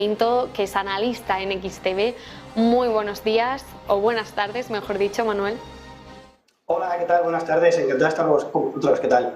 que es analista en XTB. Muy buenos días, o buenas tardes, mejor dicho, Manuel. Hola, ¿qué tal? Buenas tardes, encantado de estar con vosotros, ¿qué tal?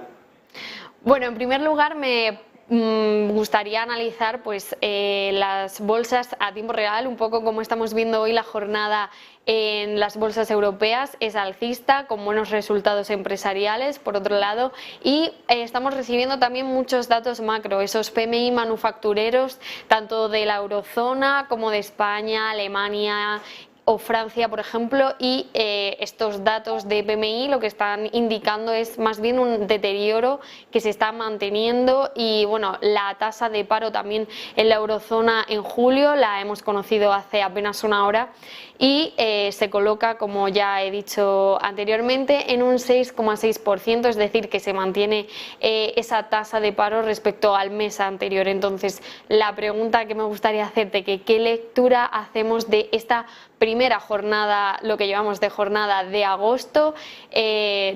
Bueno, en primer lugar me gustaría analizar las bolsas a tiempo real, un poco como estamos viendo hoy la jornada en las bolsas europeas es alcista, con buenos resultados empresariales, por otro lado, y estamos recibiendo también muchos datos macro, esos PMI manufactureros, tanto de la eurozona como de España, Alemania o Francia, por ejemplo, y estos datos de PMI lo que están indicando es más bien un deterioro que se está manteniendo y bueno, la tasa de paro también en la eurozona en julio la hemos conocido hace apenas una hora y se coloca, como ya he dicho anteriormente, en un 6,6%, es decir, que se mantiene esa tasa de paro respecto al mes anterior. Entonces, la pregunta que me gustaría hacerte, que ¿qué lectura hacemos de esta primera jornada, lo que llevamos de jornada de agosto,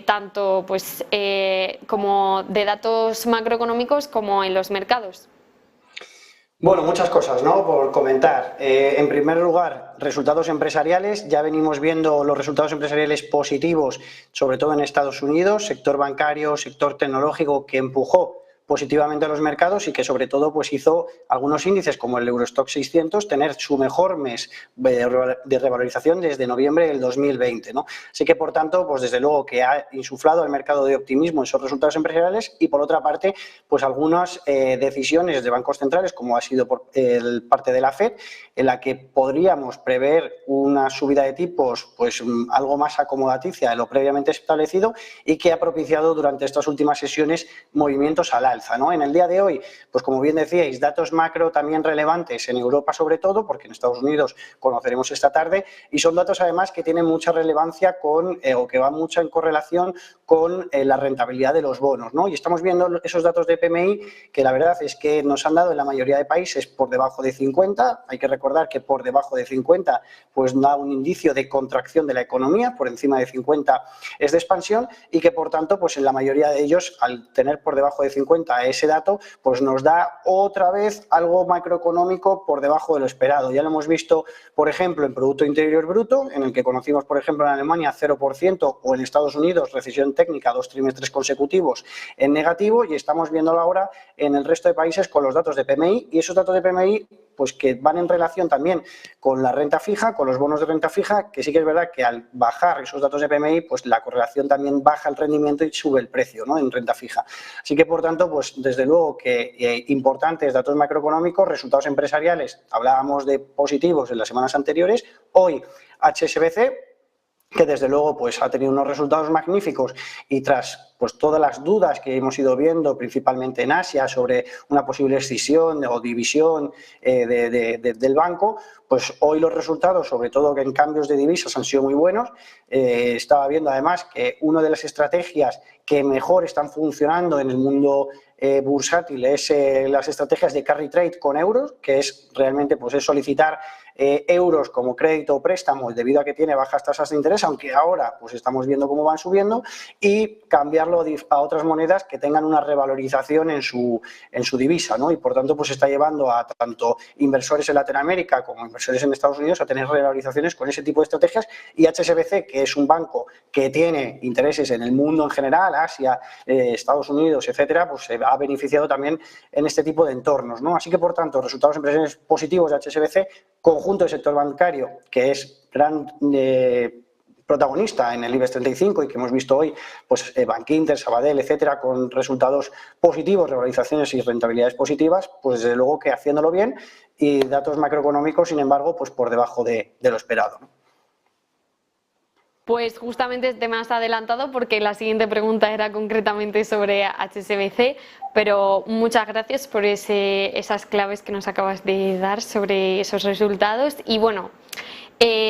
tanto como de datos macroeconómicos como en los mercados? Bueno, muchas cosas, ¿no?, por comentar. En primer lugar, resultados empresariales. Ya venimos viendo los resultados empresariales positivos, sobre todo en Estados Unidos, sector bancario, sector tecnológico, que empujó positivamente a los mercados y que sobre todo pues hizo algunos índices como el Eurostoxx 600 tener su mejor mes de revalorización desde noviembre del 2020, ¿no? Así que por tanto, pues desde luego que ha insuflado al mercado de optimismo esos resultados empresariales y por otra parte, pues algunas decisiones de bancos centrales, como ha sido por parte de la FED, en la que podríamos prever una subida de tipos pues algo más acomodaticia de lo previamente establecido y que ha propiciado durante estas últimas sesiones movimientos al alza, ¿no? En el día de hoy, pues como bien decíais, datos macro también relevantes en Europa sobre todo, porque en Estados Unidos conoceremos esta tarde, y son datos además que tienen mucha relevancia o que van mucho en correlación con la rentabilidad de los bonos, ¿no? Y estamos viendo esos datos de PMI que la verdad es que nos han dado en la mayoría de países por debajo de 50, hay que recordar que por debajo de 50 pues da un indicio de contracción de la economía, por encima de 50 es de expansión y que por tanto pues en la mayoría de ellos al tener por debajo de 50 ese dato, pues nos da otra vez algo macroeconómico por debajo de lo esperado. Ya lo hemos visto, por ejemplo, en Producto Interior Bruto, en el que conocimos, por ejemplo, en Alemania 0% o en Estados Unidos recesión técnica 2 trimestres consecutivos en negativo y estamos viéndolo ahora en el resto de países con los datos de PMI y esos datos de PMI pues que van en relación también con la renta fija, con los bonos de renta fija, que sí que es verdad que al bajar esos datos de PMI, pues la correlación también baja el rendimiento y sube el precio, ¿no?, en renta fija. Así que, por tanto, pues desde luego que importantes datos macroeconómicos, resultados empresariales, hablábamos de positivos en las semanas anteriores, hoy HSBC, que desde luego pues ha tenido unos resultados magníficos y tras pues todas las dudas que hemos ido viendo principalmente en Asia sobre una posible escisión o división del banco, pues hoy los resultados, sobre todo que en cambios de divisas, han sido muy buenos. Estaba viendo además que una de las estrategias que mejor están funcionando en el mundo bursátil es las estrategias de carry trade con euros, que es realmente pues es solicitar euros como crédito o préstamo debido a que tiene bajas tasas de interés, aunque ahora pues estamos viendo cómo van subiendo, y cambiarlo a otras monedas que tengan una revalorización en su divisa, ¿no? Y por tanto pues está llevando a tanto inversores en Latinoamérica como inversores en Estados Unidos a tener revalorizaciones con ese tipo de estrategias y HSBC, que es un banco que tiene intereses en el mundo en general, Asia, Estados Unidos, etcétera, pues se ha beneficiado también en este tipo de entornos, ¿no? Así que por tanto resultados empresariales positivos de HSBC, conjunto del sector bancario, que es gran protagonista en el IBEX 35 y que hemos visto hoy, pues Bankinter, Sabadell, etcétera, con resultados positivos, revalorizaciones y rentabilidades positivas, pues desde luego que haciéndolo bien y datos macroeconómicos, sin embargo, pues por debajo de lo esperado, ¿no? Pues justamente te me has adelantado porque la siguiente pregunta era concretamente sobre HSBC, pero muchas gracias por esas claves que nos acabas de dar sobre esos resultados. Y bueno,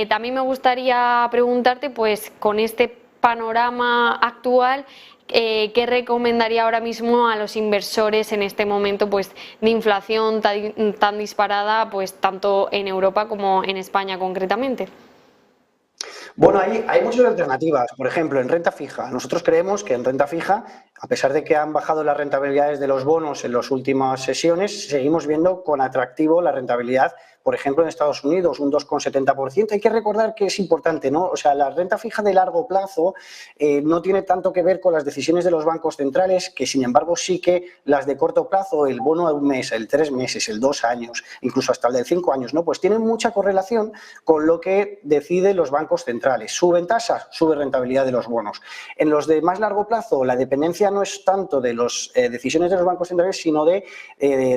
también me gustaría preguntarte, pues con este panorama actual, ¿qué recomendaría ahora mismo a los inversores en este momento pues de inflación tan disparada, pues tanto en Europa como en España concretamente? Bueno, hay muchas alternativas. Por ejemplo, en renta fija. Nosotros creemos que en renta fija, a pesar de que han bajado las rentabilidades de los bonos en las últimas sesiones, seguimos viendo con atractivo la rentabilidad, por ejemplo, en Estados Unidos, un 2,70%. Hay que recordar que es importante, ¿no? O sea, la renta fija de largo plazo no tiene tanto que ver con las decisiones de los bancos centrales, que sin embargo sí que las de corto plazo, el bono a un mes, el 3 meses, el 2 años, incluso hasta el de 5 años, ¿no? Pues tienen mucha correlación con lo que deciden los bancos centrales. Suben tasas, sube rentabilidad de los bonos. En los de más largo plazo, la dependencia no es tanto de las decisiones de los bancos centrales, sino de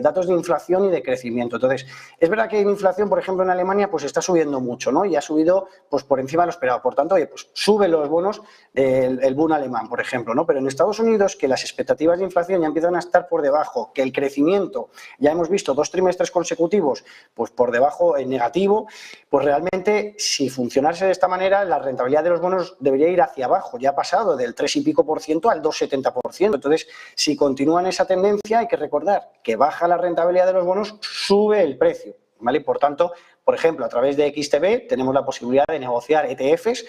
datos de inflación y de crecimiento. Entonces, es verdad que la inflación, por ejemplo, en Alemania, pues está subiendo mucho, ¿no? Y ha subido pues por encima de lo esperado. Por tanto, oye, pues suben los bonos, el Bund alemán, por ejemplo, ¿no? Pero en Estados Unidos, que las expectativas de inflación ya empiezan a estar por debajo, que el crecimiento, ya hemos visto 2 trimestres consecutivos, pues por debajo, en negativo, pues realmente, si funcionase de esta manera, la rentabilidad de los bonos debería ir hacia abajo. Ya ha pasado del 3 y pico por ciento al 2,70%. Entonces, si continúan esa tendencia, hay que recordar que baja la rentabilidad de los bonos, sube el precio, ¿vale? Por tanto, por ejemplo, a través de XTB tenemos la posibilidad de negociar ETFs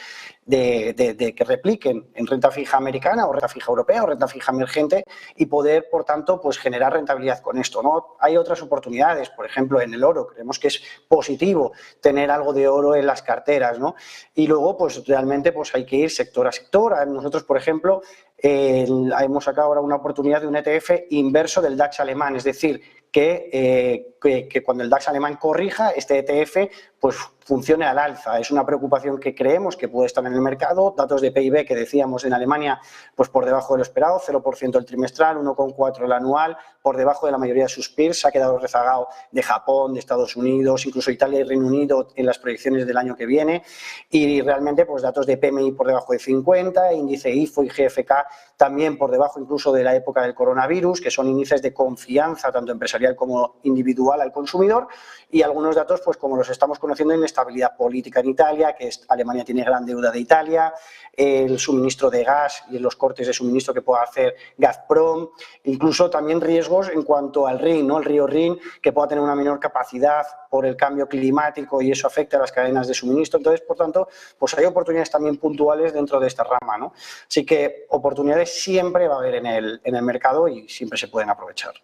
de que repliquen en renta fija americana o renta fija europea o renta fija emergente y poder, por tanto, pues generar rentabilidad con esto, ¿no? Hay otras oportunidades, por ejemplo, en el oro. Creemos que es positivo tener algo de oro en las carteras, ¿no? Y luego, pues realmente pues hay que ir sector a sector. Nosotros, por ejemplo, hemos sacado ahora una oportunidad de un ETF inverso del DAX alemán, es decir, que cuando el DAX alemán corrija, este ETF pues funcione al alza. Es una preocupación que creemos que puede estar en el mercado. Datos de PIB que decíamos en Alemania, pues por debajo de lo esperado, 0% el trimestral, 1,4% el anual, por debajo de la mayoría de sus peers. Se ha quedado rezagado de Japón, de Estados Unidos, incluso Italia y Reino Unido en las proyecciones del año que viene. Y realmente, pues datos de PMI por debajo de 50, índice IFO y GFK también por debajo incluso de la época del coronavirus, que son índices de confianza tanto empresarial como individual al consumidor, y algunos datos, pues como los estamos conociendo, inestabilidad política en Italia, que Alemania tiene gran deuda de Italia, el suministro de gas y los cortes de suministro que pueda hacer Gazprom, incluso también riesgos en cuanto al Rin, ¿no? El río Rin, que pueda tener una menor capacidad por el cambio climático y eso afecta a las cadenas de suministro. Entonces, por tanto, pues hay oportunidades también puntuales dentro de esta rama, ¿no? Así que oportunidades siempre va a haber en el mercado y siempre se pueden aprovechar.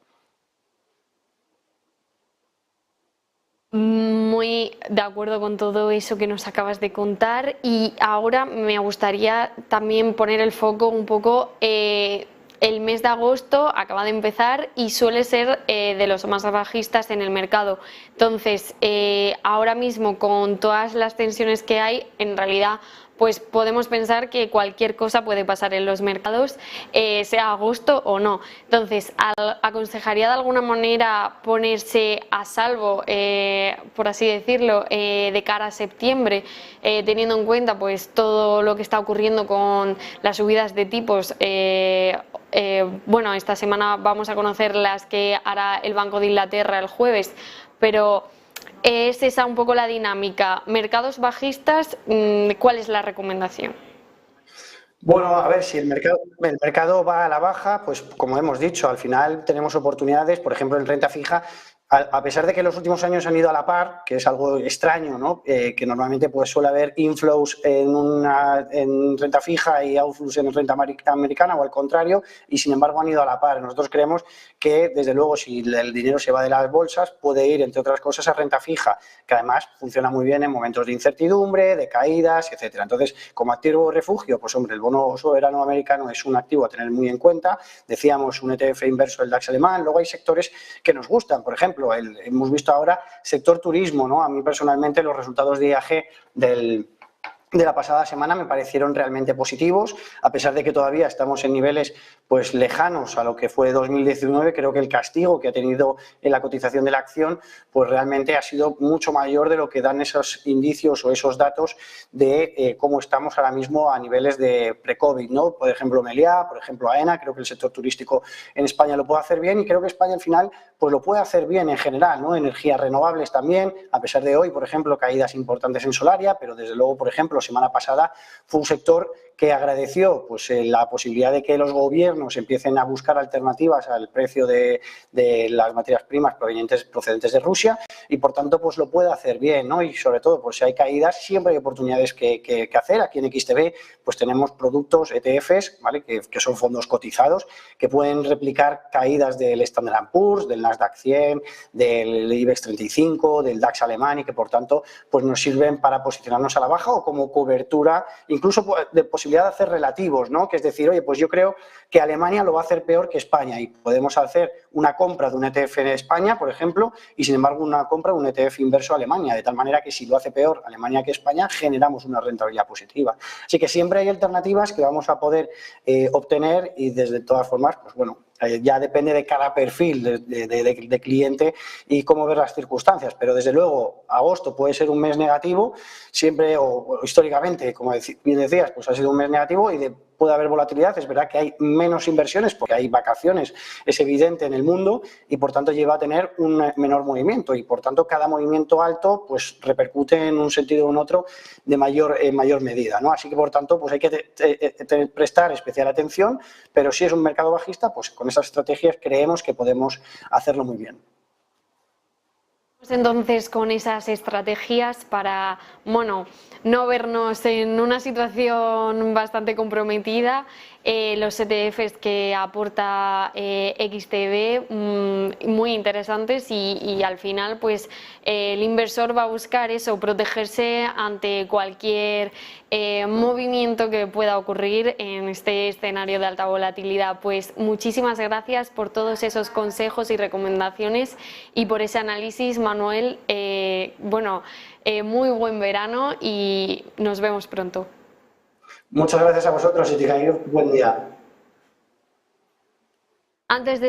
Muy de acuerdo con todo eso que nos acabas de contar, y ahora me gustaría también poner el foco un poco. El mes de agosto acaba de empezar y suele ser de los más bajistas en el mercado. Entonces, ahora mismo, con todas las tensiones que hay, en realidad pues podemos pensar que cualquier cosa puede pasar en los mercados, sea agosto o no. Entonces, ¿aconsejaría de alguna manera ponerse a salvo, por así decirlo, de cara a septiembre, teniendo en cuenta pues todo lo que está ocurriendo con las subidas de tipos? Bueno, esta semana vamos a conocer las que hará el Banco de Inglaterra el jueves, pero es esa un poco la dinámica. Mercados bajistas, ¿cuál es la recomendación? Bueno, a ver, si el mercado va a la baja, pues como hemos dicho, al final tenemos oportunidades, por ejemplo, en renta fija. A pesar de que los últimos años han ido a la par, que es algo extraño, ¿no? Que normalmente pues suele haber inflows en renta fija y outflows en renta americana o al contrario, y sin embargo han ido a la par. Nosotros creemos que, desde luego, si el dinero se va de las bolsas, puede ir, entre otras cosas, a renta fija, que además funciona muy bien en momentos de incertidumbre, de caídas, etcétera. Entonces, como activo refugio, pues hombre, el bono soberano americano es un activo a tener muy en cuenta. Decíamos, un ETF inverso del DAX alemán. Luego hay sectores que nos gustan, por ejemplo, hemos visto ahora sector turismo, ¿no? A mí personalmente los resultados de IAG de la pasada semana me parecieron realmente positivos, a pesar de que todavía estamos en niveles pues lejanos a lo que fue 2019. Creo que el castigo que ha tenido en la cotización de la acción pues realmente ha sido mucho mayor de lo que dan esos indicios o esos datos de cómo estamos ahora mismo a niveles de pre-COVID, ¿no? Por ejemplo, Meliá, por ejemplo, AENA. Creo que el sector turístico en España lo puede hacer bien, y creo que España al final pues lo puede hacer bien en general, ¿no? Energías renovables también, a pesar de hoy, por ejemplo, caídas importantes en Solaria, pero desde luego, por ejemplo, semana pasada fue un sector que agradeció pues la posibilidad de que los gobiernos gobiernos empiecen a buscar alternativas al precio de las materias primas procedentes de Rusia y, por tanto, pues lo puede hacer bien, ¿no? Y, sobre todo, pues si hay caídas, siempre hay oportunidades que hacer. Aquí en XTB pues tenemos productos ETFs, ¿vale? que son fondos cotizados, que pueden replicar caídas del Standard & Poor's, del Nasdaq 100, del IBEX 35, del DAX alemán y que, por tanto, pues nos sirven para posicionarnos a la baja o como cobertura, incluso de posibilidad de hacer relativos, ¿no? Que es decir, oye, pues yo creo que Alemania lo va a hacer peor que España y podemos hacer una compra de un ETF en España, por ejemplo, y sin embargo una compra de un ETF inverso a Alemania, de tal manera que si lo hace peor Alemania que España, generamos una rentabilidad positiva. Así que siempre hay alternativas que vamos a poder obtener y desde todas formas, pues bueno, ya depende de cada perfil de cliente y cómo ver las circunstancias, pero desde luego agosto puede ser un mes negativo, siempre o históricamente, como bien decías, pues ha sido un mes negativo y puede haber volatilidad. Es verdad que hay menos inversiones porque hay vacaciones, es evidente en el mundo y por tanto lleva a tener un menor movimiento y por tanto cada movimiento alto pues repercute en un sentido o en otro de mayor medida, ¿no? Así que por tanto pues hay que prestar especial atención, pero si es un mercado bajista pues con esas estrategias creemos que podemos hacerlo muy bien. Entonces, con esas estrategias para, bueno, no vernos en una situación bastante comprometida, los ETFs que aporta XTB muy interesantes y al final pues el inversor va a buscar eso, protegerse ante cualquier movimiento que pueda ocurrir en este escenario de alta volatilidad. Pues muchísimas gracias por todos esos consejos y recomendaciones y por ese análisis, Manuel. Muy buen verano y nos vemos pronto. Muchas gracias a vosotros y buen día. Antes de